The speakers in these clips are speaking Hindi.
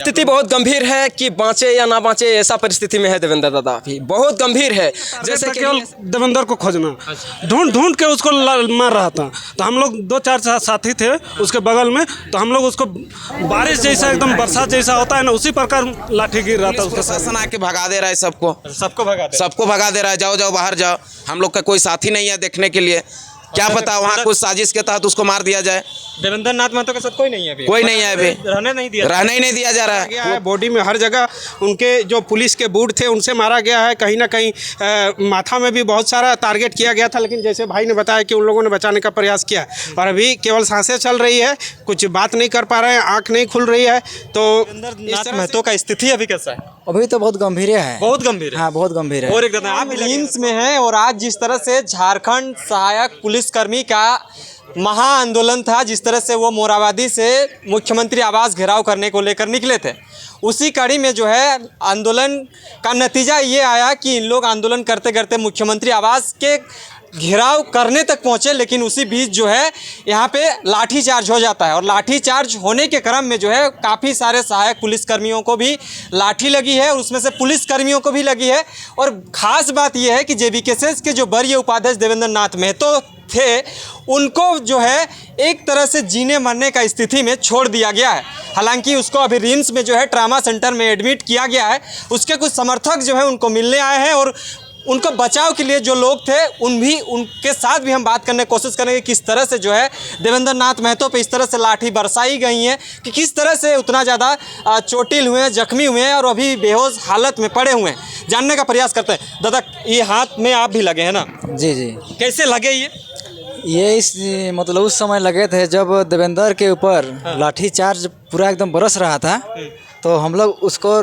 स्थिति बहुत गंभीर है कि बाँचे या ना बाँचे ऐसा परिस्थिति में है देवेंद्र दादा अभी बहुत गंभीर है। जैसे केवल देवेंद्र को खोजना, ढूंढ ढूंढ के उसको मार रहा था। तो हम लोग 2-4 साथी थे उसके बगल में, तो हम लोग उसको बारिश जैसा एकदम बरसात जैसा होता है ना, उसी प्रकार लाठी गिर रहा था। उसका शासन आके भगा दे रहा है सबको सबको भगा दे रहा है। जाओ जाओ बाहर जाओ, हम लोग का कोई साथी नहीं है देखने के लिए। क्या पता वहाँ कुछ साजिश के तहत उसको मार दिया जाए। देवेंद्र नाथ महतो के साथ कोई नहीं है अभी, कोई नहीं है अभी, रहने ही नहीं दिया जा रहा है। बॉडी में हर जगह उनके जो पुलिस के बूट थे उनसे मारा गया है। कहीं ना कहीं माथा में भी बहुत सारा टारगेट किया गया था, लेकिन जैसे भाई ने बताया कि उन लोगों ने बचाने का प्रयास किया और अभी केवल सांसें चल रही है, कुछ बात नहीं कर पा रहे हैं, आँख नहीं खुल रही है। तो देवेंद्र नाथ महतो का स्थिति अभी कैसा है? अभी तो बहुत गंभीर है। बहुत गंभीर है। हाँ, बहुत गंभीर है। और एक आप रिम्स में हैं और आज जिस तरह से झारखंड सहायक पुलिसकर्मी का महा आंदोलन था, जिस तरह से वो मोराबादी से मुख्यमंत्री आवास घेराव करने को लेकर निकले थे, उसी कड़ी में जो है आंदोलन का नतीजा ये आया कि इन लोग आंदोलन करते करते मुख्यमंत्री आवास के घेराव करने तक पहुंचे, लेकिन उसी बीच जो है यहाँ पे लाठीचार्ज हो जाता है। और लाठीचार्ज होने के क्रम में जो है काफ़ी सारे सहायक पुलिसकर्मियों को भी लाठी लगी है और उसमें से पुलिसकर्मियों को भी लगी है। और ख़ास बात यह है कि JBKSS के जो वरीय उपाध्यक्ष देवेंद्र नाथ महतो थे, उनको जो है एक तरह से जीने मरने का स्थिति में छोड़ दिया गया है। हालांकि उसको अभी रिम्स में जो है ट्रामा सेंटर में एडमिट किया गया है। उसके कुछ समर्थक जो है उनको मिलने आए हैं और उनको बचाव के लिए जो लोग थे उनके साथ भी हम बात करने की कोशिश करेंगे किस तरह से जो है देवेंद्र नाथ महतो पे इस तरह से लाठी बरसाई गई हैं, कि किस तरह से उतना ज़्यादा चोटिल हुए हैं, जख्मी हुए हैं और अभी बेहोश हालत में पड़े हुए हैं। जानने का प्रयास करते हैं। दादा, ये हाथ में आप भी लगे हैं ना? जी जी। कैसे लगे ये इस मतलब उस समय लगे थे जब देवेंद्र के ऊपर लाठीचार्ज पूरा एकदम बरस रहा था, तो हम लोग उसको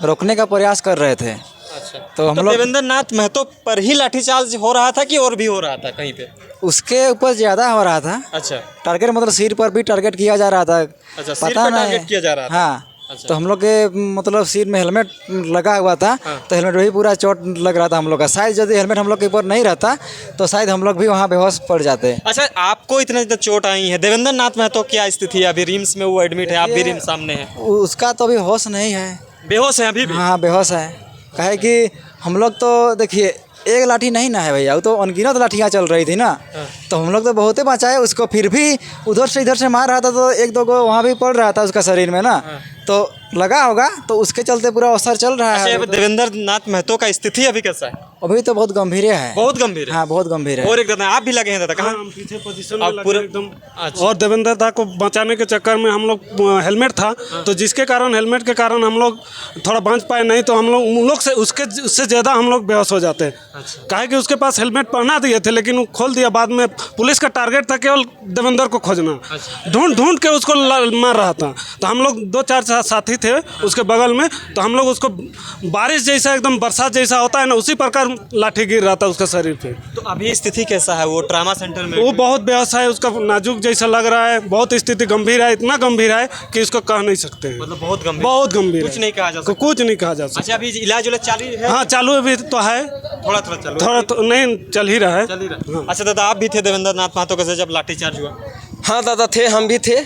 रोकने का प्रयास कर रहे थे। अच्छा, तो हम लोग देवेंद्र नाथ महतो पर ही लाठीचार्ज हो रहा था कि और भी हो रहा था कहीं पे? उसके ऊपर ज़्यादा हो रहा था। अच्छा, टारगेट मतलब सिर पर भी टारगेट किया जा रहा था। अच्छा, सिर पर टारगेट किया जा रहा था। हाँ। अच्छा। तो हम लोग के मतलब सिर में हेलमेट लगा हुआ था। हाँ। तो हेलमेट भी पूरा चोट लग रहा था हम लोग का। शायद यदि हेलमेट हम लोग के ऊपर नहीं रहता तो शायद हम लोग भी वहाँ बेहोश पड़ जाते। अच्छा, आपको इतने ज़्यादा चोट आई है, देवेंद्र नाथ महतो क्या स्थिति है? अभी रिम्स में वो एडमिट है, आप भी रिम्स सामने हैं। उसका तो अभी होश नहीं है। बेहोश है अभी भी? हाँ, बेहोश है। कहे कि हम लोग तो देखिए एक लाठी नहीं ना है भैया, वो तो अनगिनत लाठियाँ चल रही थी ना। तो हम लोग तो बहुते बचाए उसको, फिर भी उधर से इधर से मार रहा था तो 1-2 गो वहाँ भी पड़ रहा था उसका शरीर में ना। तो लगा होगा, तो उसके चलते पूरा असर चल रहा है। अच्छा, देवेंद्र नाथ महतो का स्थिति अभी कैसा है? अभी तो बहुत गंभीर है। बहुत गंभीर है। हाँ, बहुत गंभीर है। और एक दादा, आप भी लगे हैं दादा? कहाँ? पीछे पोजीशन आप में पूरे लगे एकदम। अच्छा। और देवेंद्र दा को बचाने के चक्कर में हम लोग हेलमेट था, तो जिसके कारण हेलमेट के कारण हम लोग थोड़ा बच पाए, नहीं तो हम लोग उन लोग से उससे ज़्यादा हम लोग बेहोश हो जाते। अच्छा। काहे कि उसके पास हेलमेट पहना दिए थे, लेकिन वो खोल दिया बाद में। पुलिस का टारगेट था केवल देवेंद्र को खोजना, ढूंढ ढूंढ के उसको मार रहा था। तो हम लोग 2-4 साथी थे उसके बगल में, तो हम लोग उसको बारिश जैसा एकदम बरसात जैसा होता है ना, उसी प्रकार लाठी गिर रहा था उसका शरीर पे। तो अभी स्थिति कैसा है? वो ट्रामा सेंटर में? वो बहुत बेहोश है, उसका नाजुक जैसा लग रहा है, बहुत स्थिति गंभीर है, इतना गंभीर है कि इसको कह नहीं सकते हैं। मतलब बहुत गंभीर? बहुत गंभीर कुछ नहीं कहा जा सकता? कुछ नहीं कहा जा सकता। अच्छा, अभी इलाज चालू है? हाँ, चालू अभी तो है, थोड़ा चालू, थोड़ा तो नहीं चल ही रहा है। चल ही रहा है। अच्छा दादा, आप भी थे देवेंद्र नाथ महतो के साथ जब लाठीचार्ज हुआ? हाँ दादा थे, हम भी थे।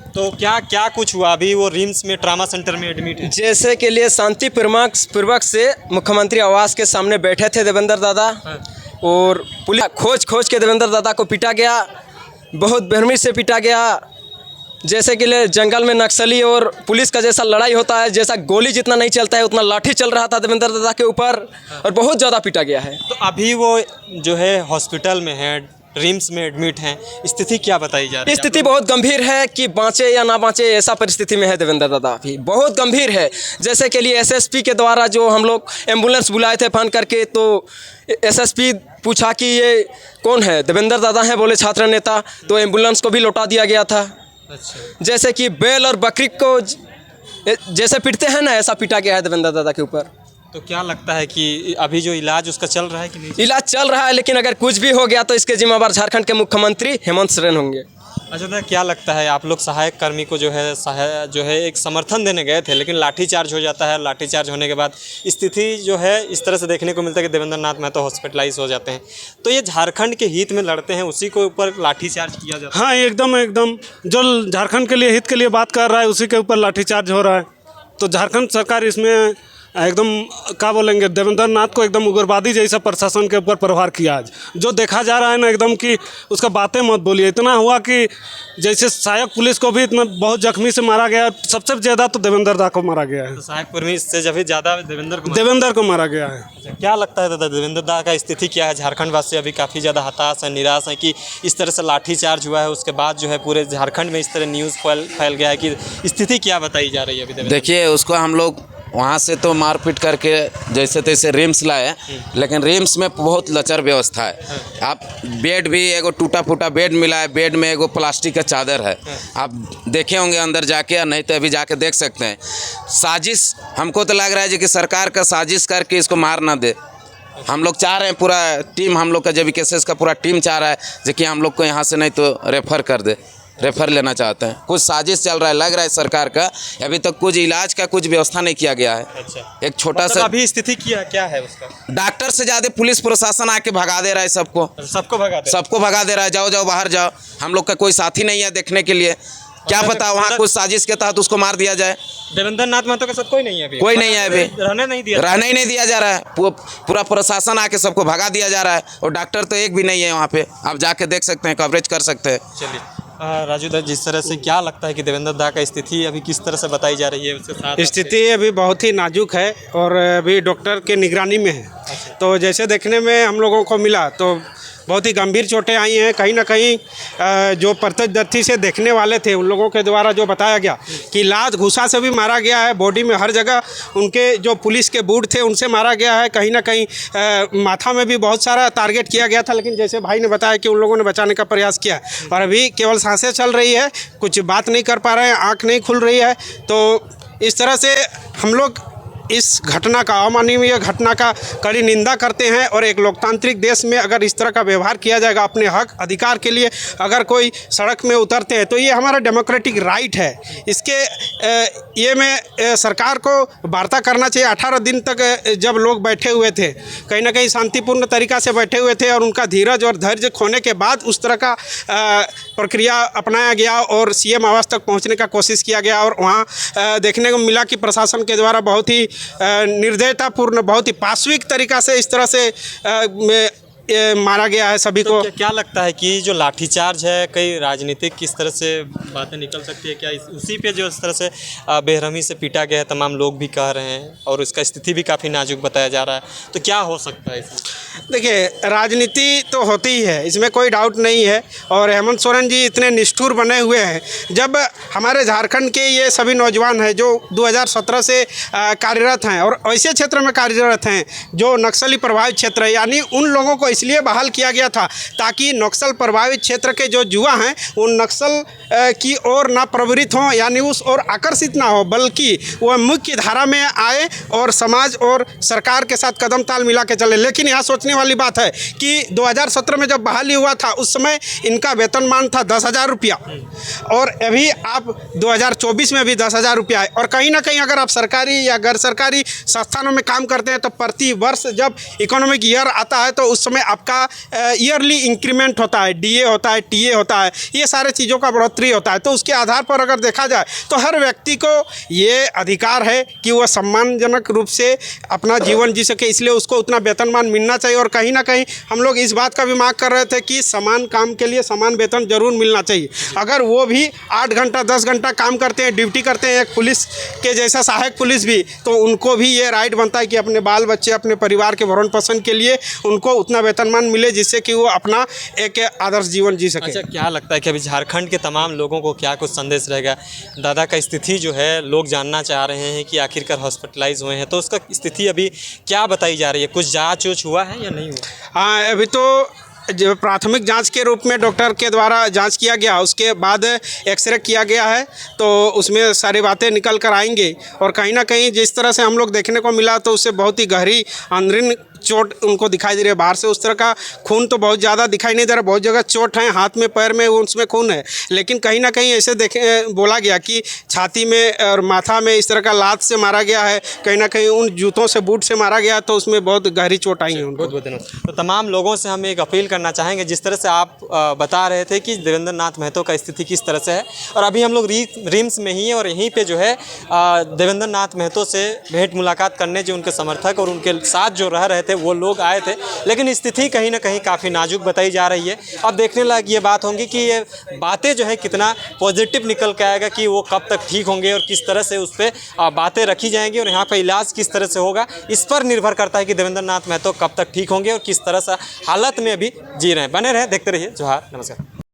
तो क्या कुछ हुआ? अभी वो रिम्स में ट्रामा सेंटर में एडमिट है। जैसे के लिए शांति पूर्वक से मुख्यमंत्री आवास के सामने बैठे थे देवेंद्र दादा, और पुलिस खोज के देवेंद्र दादा को पीटा गया, बहुत बेरहमी से पीटा गया। जैसे कि ले जंगल में नक्सली और पुलिस का जैसा लड़ाई होता है, जैसा गोली जितना नहीं चलता है उतना लाठी चल रहा था देवेंद्र दादा के ऊपर, और बहुत ज़्यादा पीटा गया है। तो अभी वो जो है हॉस्पिटल में है, रिम्स में एडमिट हैं, स्थिति क्या बताई जा रही है? स्थिति बहुत गंभीर है कि बाँचे या ना बाँचे ऐसा परिस्थिति में है देवेंद्र दादा अभी बहुत गंभीर है। जैसे के लिए SSP के द्वारा जो हम लोग एम्बुलेंस बुलाए थे फ़ोन करके, तो SSP पूछा कि ये कौन है, देवेंद्र दादा हैं बोले, छात्र नेता। तो एम्बुलेंस को भी लौटा दिया गया था। अच्छा। जैसे कि बैल और बकरी को जैसे पीटते हैं ना, ऐसा पीटा गया है देवेंद्र दादा के ऊपर। तो क्या लगता है कि अभी जो इलाज उसका चल रहा है कि नहीं? इलाज चल रहा है, लेकिन अगर कुछ भी हो गया तो इसके जिम्मेवार झारखंड के मुख्यमंत्री हेमंत सोरेन होंगे। अच्छा तो क्या लगता है, आप लोग सहायक कर्मी को जो है एक समर्थन देने गए थे, लेकिन लाठीचार्ज हो जाता है। लाठीचार्ज होने के बाद स्थिति जो है इस तरह से देखने को मिलता है कि देवेंद्र नाथ महतो हॉस्पिटलाइज हो जाते हैं। तो ये झारखंड के हित में लड़ते हैं, उसी के ऊपर लाठीचार्ज किया जाता है। हाँ, एकदम एकदम जो झारखंड के लिए हित के लिए बात कर रहा है उसी के ऊपर लाठीचार्ज हो रहा है। तो झारखंड सरकार इसमें एकदम क्या बोलेंगे, देवेंद्र नाथ को एकदम उग्रवादी जैसा प्रशासन के ऊपर प्रहार किया आज। जो देखा जा रहा है ना एकदम कि उसका बातें मत बोलिए। इतना हुआ कि जैसे सहायक पुलिस को भी इतना बहुत जख्मी से मारा गया, सबसे ज़्यादा तो देवेंद्र दा को मारा गया है। तो सहायक कर्मी से जब ज़्यादा देवेंद्र को मारा गया है। क्या लगता है दादा, देवेंद्र दा का स्थिति क्या है? झारखंड वासी अभी काफ़ी ज़्यादा हताश है, निराश है कि इस तरह से लाठीचार्ज हुआ है, उसके बाद जो है पूरे झारखंड में इस तरह न्यूज़ फैल गया है कि स्थिति क्या बताई जा रही है अभी? देखिए, उसको हम लोग वहाँ से तो मारपीट करके जैसे तैसे रिम्स लाए, लेकिन रिम्स में बहुत लचर व्यवस्था है। आप बेड भी एगो टूटा फूटा बेड मिला है, बेड में एगो प्लास्टिक का चादर है। आप देखे होंगे अंदर जाके, या नहीं तो अभी जाके देख सकते हैं। साजिश हमको तो लग रहा है कि सरकार का साजिश करके इसको मार ना दे। हम लोग चाह रहे हैं, पूरा टीम हम लोग का जेबी केसेस का पूरा टीम चाह रहा है कि हम लोग को यहाँ से नहीं तो रेफ़र कर दे, रेफर लेना चाहते हैं। कुछ साजिश चल रहा है, लग रहा है सरकार का। अभी तक कुछ इलाज का कुछ व्यवस्था नहीं किया गया है। अच्छा, एक छोटा मतलब सा अभी स्थिति क्या है उसका? डॉक्टर से ज़्यादा पुलिस प्रशासन आके भगा दे रहा है सबको भगा दे रहा है। जाओ बाहर जाओ, हम लोग का कोई साथी नहीं है देखने के लिए। क्या पता वहाँ कुछ साजिश के तहत उसको मार दिया जाए। देवेंद्र नाथ महतो के साथ कोई नहीं है अभी? कोई नहीं है अभी, रहने ही नहीं दिया जा रहा है। पूरा प्रशासन आके सबको भगा दिया जा रहा है, और डॉक्टर तो एक भी नहीं है वहाँ पे। आप जाके देख सकते हैं, कवरेज कर सकते हैं। चलिए राजू दा, जिस तरह से क्या लगता है कि देवेंद्र दा का स्थिति अभी किस तरह से बताई जा रही है? उसके साथ स्थिति अभी बहुत ही नाजुक है और अभी डॉक्टर के निगरानी में है। तो जैसे देखने में हम लोगों को मिला तो बहुत ही गंभीर चोटें आई हैं। कहीं ना कहीं जो प्रत्यक्षदर्शी से देखने वाले थे उन लोगों के द्वारा जो बताया गया कि लात घुसा से भी मारा गया है, बॉडी में हर जगह उनके जो पुलिस के बूट थे उनसे मारा गया है। कहीं ना कहीं माथा में भी बहुत सारा टारगेट किया गया था, लेकिन जैसे भाई ने बताया कि उन लोगों ने बचाने का प्रयास किया और अभी केवल सांसें चल रही है, कुछ बात नहीं कर पा रहे हैं, आँख नहीं खुल रही है। तो इस तरह से हम लोग इस घटना का, अमानवीय घटना का कड़ी निंदा करते हैं। और एक लोकतांत्रिक देश में अगर इस तरह का व्यवहार किया जाएगा, अपने हक अधिकार के लिए अगर कोई सड़क में उतरते हैं तो ये हमारा डेमोक्रेटिक राइट है। इसके ये में सरकार को वार्ता करना चाहिए। 18 दिन तक जब लोग बैठे हुए थे, कहीं ना कहीं शांतिपूर्ण तरीक़ा से बैठे हुए थे, और उनका धीरज और धैर्य खोने के बाद उस तरह का प्रक्रिया अपनाया गया और सीएम आवास तक पहुंचने का कोशिश किया गया। और वहाँ देखने को मिला कि प्रशासन के द्वारा बहुत ही निर्दयतापूर्ण, बहुत ही पाशविक तरीक़ा से इस तरह से मारा गया है सभी को। क्या लगता है कि जो लाठीचार्ज है, कई राजनीतिक किस तरह से बातें निकल सकती है क्या उसी पे, जो इस तरह से बेरहमी से पीटा गया है, तमाम लोग भी कह रहे हैं, और उसका स्थिति भी काफ़ी नाजुक बताया जा रहा है। तो क्या हो सकता है इसमें? देखिए, राजनीति तो होती ही है, इसमें कोई डाउट नहीं है। और हेमंत सोरेन जी इतने निष्ठुर बने हुए हैं। जब हमारे झारखंड के ये सभी नौजवान हैं जो 2017 से कार्यरत हैं और ऐसे क्षेत्र में कार्यरत हैं जो नक्सली प्रभावित क्षेत्र है, यानी उन लोगों को इसलिए बहाल किया गया था ताकि नक्सल प्रभावित क्षेत्र के जो युवा हैं वो नक्सल की ओर ना प्रवृत्त हों, यानी उस ओर आकर्षित ना हो, बल्कि वह मुख्य धारा में आए और समाज और सरकार के साथ कदम ताल मिला के चले। लेकिन यहाँ सोचने वाली बात है कि 2017 में जब बहाली हुआ था उस समय इनका वेतनमान था 10,000 रुपया, और अभी आप 2024 में भी 10,000 रुपया है। और कहीं ना कहीं अगर आप सरकारी या गैर सरकारी संस्थानों में काम करते हैं तो प्रति वर्ष जब इकोनॉमिक ईयर आता है तो उस समय आपका ईयरली इंक्रीमेंट होता है, डीए होता है, टीए होता है, ये सारे चीज़ों का बढ़ोतरी होता है। तो उसके आधार पर अगर देखा जाए तो हर व्यक्ति को ये अधिकार है कि वह सम्मानजनक रूप से अपना जीवन जी सके, इसलिए उसको उतना वेतनमान मिलना चाहिए। और कहीं ना कहीं हम लोग इस बात का भी मांग कर रहे थे कि समान काम के लिए समान वेतन जरूर मिलना चाहिए। अगर वो भी 8 घंटा 10 घंटा काम करते हैं, ड्यूटी करते हैं, एक पुलिस के जैसा सहायक पुलिस भी, तो उनको भी ये राइट बनता है कि अपने बाल बच्चे, अपने परिवार के भरण पोषण के लिए उनको उतना वेतनमान मिले जिससे कि वो अपना एक आदर्श जीवन जी सके। अच्छा, क्या लगता है कि अभी झारखंड के तमाम लोगों को क्या कुछ संदेश रहेगा? दादा का स्थिति जो है लोग जानना चाह रहे हैं कि आखिरकार हॉस्पिटलाइज हुए हैं, तो उसका स्थिति अभी क्या बताई जा रही है? कुछ जाँच उच हुआ है या नहीं हुआ? हाँ, अभी तो जो प्राथमिक जांच के रूप में डॉक्टर के द्वारा जांच किया गया, उसके बाद एक्सरे किया गया है, तो उसमें सारी बातें निकल कर आएंगे। और कहीं ना कहीं जिस तरह से हम लोग देखने को मिला तो उससे बहुत ही गहरी अंदरूनी चोट उनको दिखाई दे रही है। बाहर से उस तरह का खून तो बहुत ज़्यादा दिखाई नहीं दे रहा, बहुत जगह चोट है, हाथ में पैर में उसमें खून है, लेकिन कहीं ना कहीं ऐसे बोला गया कि छाती में और माथा में इस तरह का लात से मारा गया है, कहीं ना कहीं उन जूतों से बूट से मारा गया, तो उसमें बहुत गहरी चोट आई है उनको। तो तमाम लोगों से हम एक अपील करना चाहेंगे, जिस तरह से आप बता रहे थे कि देवेंद्र नाथ महतो का स्थिति किस तरह से है, और अभी हम लोग रिम्स में ही हैं और यहीं पे जो है देवेंद्र नाथ महतो से भेंट मुलाकात करने जो उनके समर्थक और उनके साथ जो रह रहे थे वो लोग आए थे, लेकिन स्थिति कहीं ना कहीं काफ़ी नाजुक बताई जा रही है। अब देखने लायक ये बात होंगी कि ये बातें जो है कितना पॉजिटिव निकल के आएगा, कि वो कब तक ठीक होंगे और किस तरह से उस पर बातें रखी जाएंगी और यहाँ पर इलाज किस तरह से होगा, इस पर निर्भर करता है कि देवेंद्र नाथ महतो कब तक ठीक होंगे और किस तरह से हालत में अभी जी रहे हैं। बने रहे, देखते रहिए जोहार, नमस्कार।